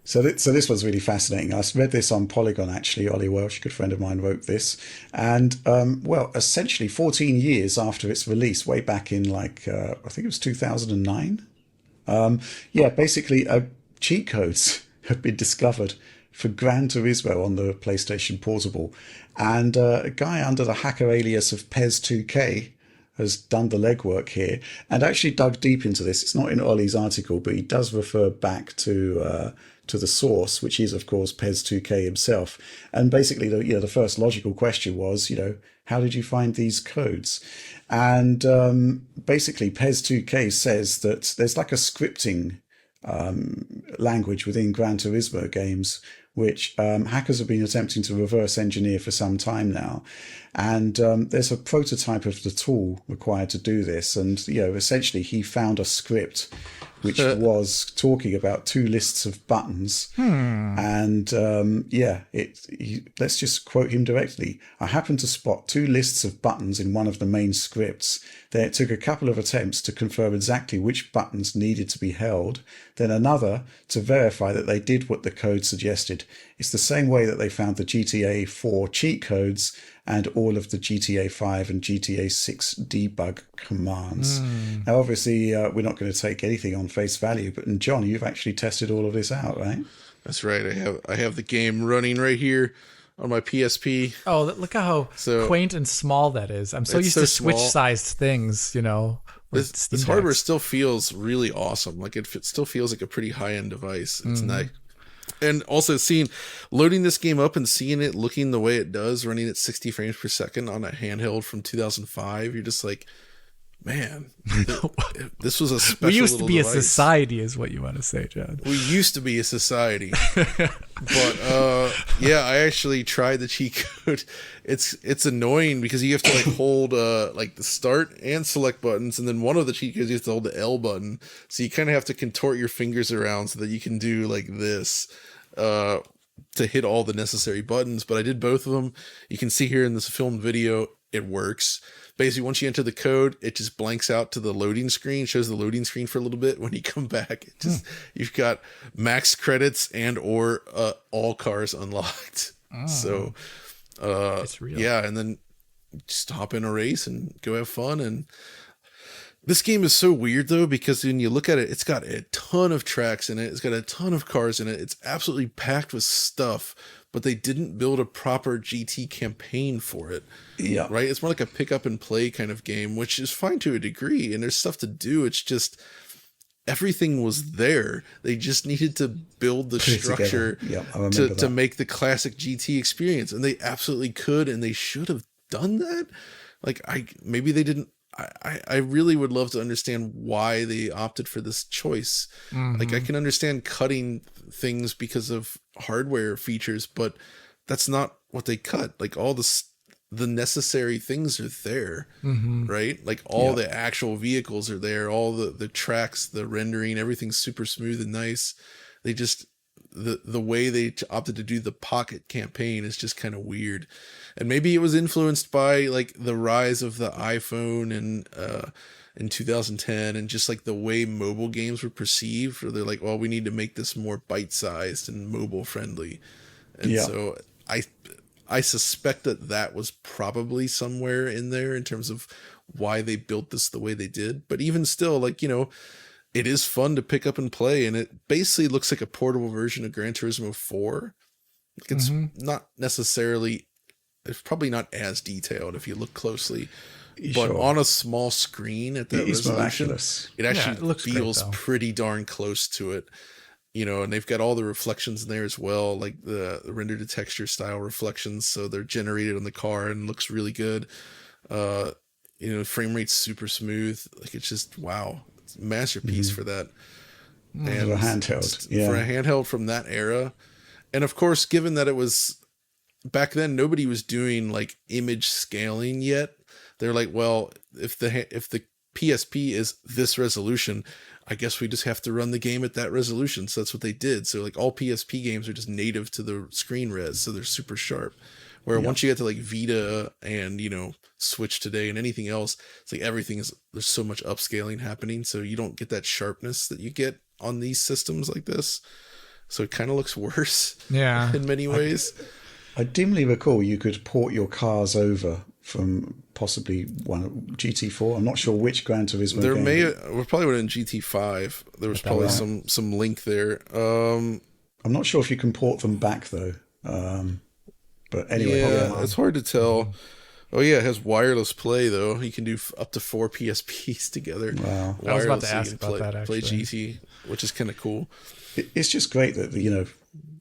So this was really fascinating. I read this on Polygon actually. Ollie Welsh, a good friend of mine, wrote this, and well, essentially 14 years after its release, way back in like I think it was 2009. Yeah, basically, cheat codes have been discovered for Gran Turismo on the PlayStation Portable, and a guy under the hacker alias of Pez2K has done the legwork here and actually dug deep into this. It's not in Ollie's article, but he does refer back to the source, which is of course Pez2K himself. And basically, the first logical question was, how did you find these codes? And basically, Pez2K says that there's like a scripting language within Gran Turismo games, which hackers have been attempting to reverse engineer for some time now. And there's a prototype of the tool required to do this. And, essentially he found a script which was talking about two lists of buttons. And let's just quote him directly. I happened to spot two lists of buttons in one of the main scripts. Then it took a couple of attempts to confirm exactly which buttons needed to be held, then another to verify that they did what the code suggested. It's the same way that they found the GTA 4 cheat codes and all of the GTA 5 and GTA 6 debug commands. Now, obviously, we're not going to take anything on face value, but John, you've actually tested all of this out, right? That's right. I have the game running right here on my PSP. Oh, look how quaint and small that is. I'm so used to Switch-sized things, This hardware still feels really awesome. Like it still feels like a pretty high-end device. It's nice. And also loading this game up and seeing it looking the way it does, running at 60 frames per second on a handheld from 2005, you're just like, man, this was a special. We used to be device. A society, is what you want to say, John. We used to be a society, but yeah, I actually tried the cheat code. It's annoying because you have to like hold like the start and select buttons, and then one of the cheat codes you have to hold the L button. So you kind of have to contort your fingers around so that you can do like this to hit all the necessary buttons. But I did both of them. You can see here in this filmed video, it works. Basically, once you enter the code, it just blanks out to the loading screen, shows the loading screen for a little bit. When you come back, you've got max credits and or all cars unlocked. So, it's real. yeah, and then just hop in a race and go have fun. And this game is so weird, though, because when you look at it, it's got a ton of tracks in it. It's got a ton of cars in it. It's absolutely packed with stuff. But they didn't build a proper GT campaign for it. Yeah. Right? It's more like a pick up and play kind of game, which is fine to a degree, and there's stuff to do. It's just everything was there. They just needed to build the structure to make the classic GT experience. And they absolutely could, and they should have done that. Like maybe they didn't. I really would love to understand why they opted for this choice. Like I can understand cutting things because of hardware features, but that's not what they cut. Like all the necessary things are there, right? Like all the actual vehicles are there, all the tracks, the rendering, everything's super smooth and nice. They just the way they opted to do the pocket campaign is just kind of weird. And maybe it was influenced by like the rise of the iPhone and in 2010 and just like the way mobile games were perceived, where they're like, well, we need to make this more bite-sized and mobile friendly. And so I suspect that was probably somewhere in there in terms of why they built this the way they did. But even still, like, it is fun to pick up and play, and it basically looks like a portable version of Gran Turismo 4. Like it's not necessarily, it's probably not as detailed if you look closely, but on a small screen at that resolution, it actually feels pretty darn close to it. And they've got all the reflections in there as well, like the render to texture style reflections. So they're generated on the car and looks really good. Frame rate's super smooth. Like it's just, wow. It's a masterpiece for that. And for a handheld. For a handheld from that era. And of course, given that it was back then, nobody was doing like image scaling yet. They're like, well, if the PSP is this resolution, I guess we just have to run the game at that resolution. So that's what they did. So like all PSP games are just native to the screen res, so they're super sharp. Where once you get to like Vita and, Switch today and anything else, it's like there's so much upscaling happening. So you don't get that sharpness that you get on these systems like this. so it kind of looks worse. Yeah, in many ways. I dimly recall you could port your cars over from possibly one GT4. I'm not sure which Gran Turismo there game. We probably would in GT5. There was probably some link there. I'm not sure if you can port them back though. But anyway, it's hard to tell. Oh yeah, it has wireless play though. You can do up to 4 PSPs together. Wow. I was about to ask about that play actually. GT, which is kind of cool. It's just great that,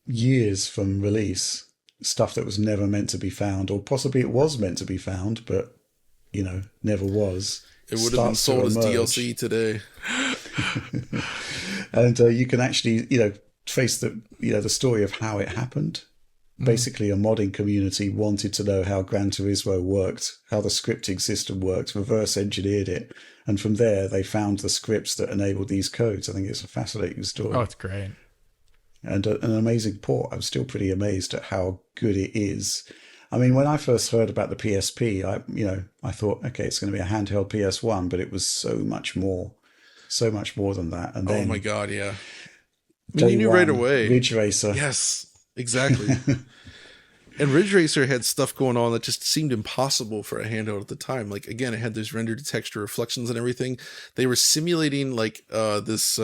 years from release, stuff that was never meant to be found, or possibly it was meant to be found, but, never was. It would have been sold as DLC today. And you can actually, trace the story of how it happened. Basically, a modding community wanted to know how Gran Turismo worked, how the scripting system worked, reverse engineered it. And from there, they found the scripts that enabled these codes. I think it's a fascinating story. Oh, it's great. And an amazing port. I'm still pretty amazed at how good it is. I mean, when I first heard about the PSP, I thought, okay, it's going to be a handheld PS1, but it was so much more than that. And then, oh my God, yeah. You knew right away. Ridge Racer. Yes, exactly. And Ridge Racer had stuff going on that just seemed impossible for a handheld at the time. Like, again, it had those rendered texture reflections and everything. They were simulating like this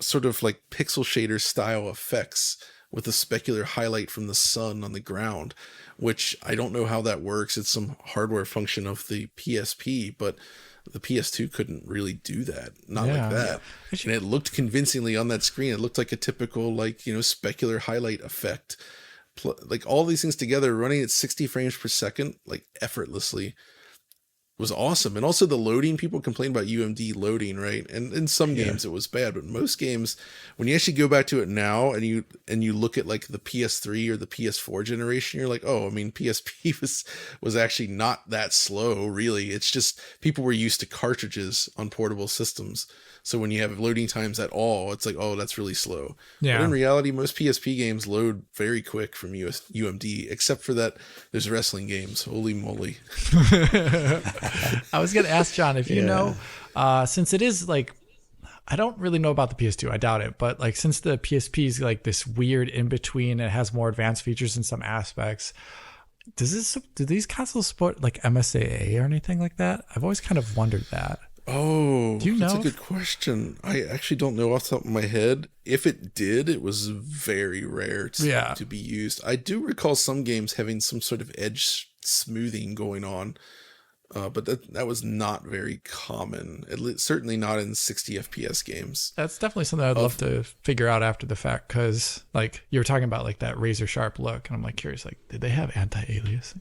sort of like pixel shader style effects with a specular highlight from the sun on the ground, which I don't know how that works. It's some hardware function of the PSP, but the PS2 couldn't really do that. Not like that. And it looked convincingly on that screen. It looked like a typical, specular highlight effect. Like all these things together running at 60 frames per second, like effortlessly, was awesome. And also the loading, people complain about UMD loading, right? And in some games it was bad, but most games, when you actually go back to it now and you look at like the PS3 or the PS4 generation, you're like, oh, I mean, PSP was actually not that slow, really. It's just people were used to cartridges on portable systems. So when you have loading times at all, it's like, oh, that's really slow. Yeah. But in reality, most PSP games load very quick from UMD, except for that there's wrestling games. Holy moly. I was going to ask John if you know, since it is like, I don't really know about the PS2. I doubt it. But like, since the PSP is like this weird in between, it has more advanced features in some aspects. Do these consoles support like MSAA or anything like that? I've always kind of wondered that. Oh, do you know? That's a good question. I actually don't know off the top of my head. If it did, it was very rare to be used. I do recall some games having some sort of edge smoothing going on, but that was not very common. Certainly not in 60 FPS games. That's definitely something I'd love to figure out after the fact, because like you were talking about like that razor sharp look, and I'm like curious, like did they have anti-aliasing?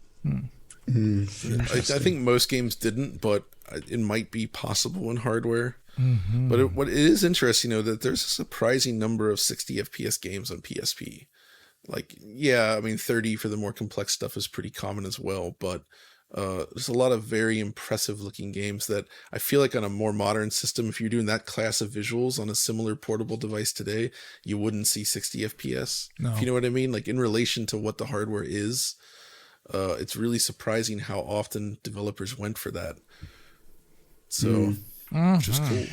I think most games didn't, but it might be possible in hardware. Mm-hmm. But it is interesting, that there's a surprising number of 60 FPS games on PSP. Like, yeah, I mean, 30 for the more complex stuff is pretty common as well, but there's a lot of very impressive looking games that I feel like on a more modern system, if you're doing that class of visuals on a similar portable device today, you wouldn't see 60 FPS. No. If you know what I mean? Like in relation to what the hardware is, it's really surprising how often developers went for that. So, which is cool.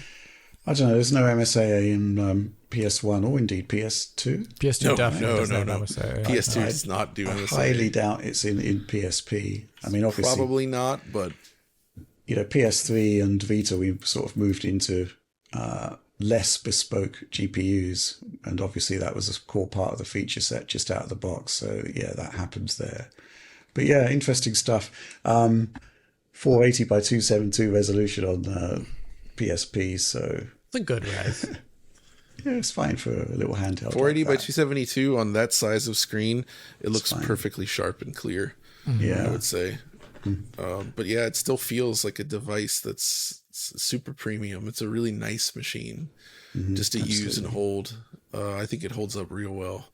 I don't know. There's no MSAA in PS1 or indeed PS2. PS2 definitely does not MSAA. PS2 does not do MSAA. I highly doubt it's in PSP. I mean, obviously, probably not. But PS3 and Vita, we sort of moved into less bespoke GPUs, and obviously that was a core part of the feature set just out of the box. So yeah, that happens there. But yeah, interesting stuff. 480 by 272 resolution on PSP, so it's a good res. Yeah, it's fine for a little handheld. 480 by 272 on that size of screen, it looks perfectly sharp and clear. Yeah, I would say. But yeah, it still feels like a device that's super premium. It's a really nice machine just to use and hold. I think it holds up real well.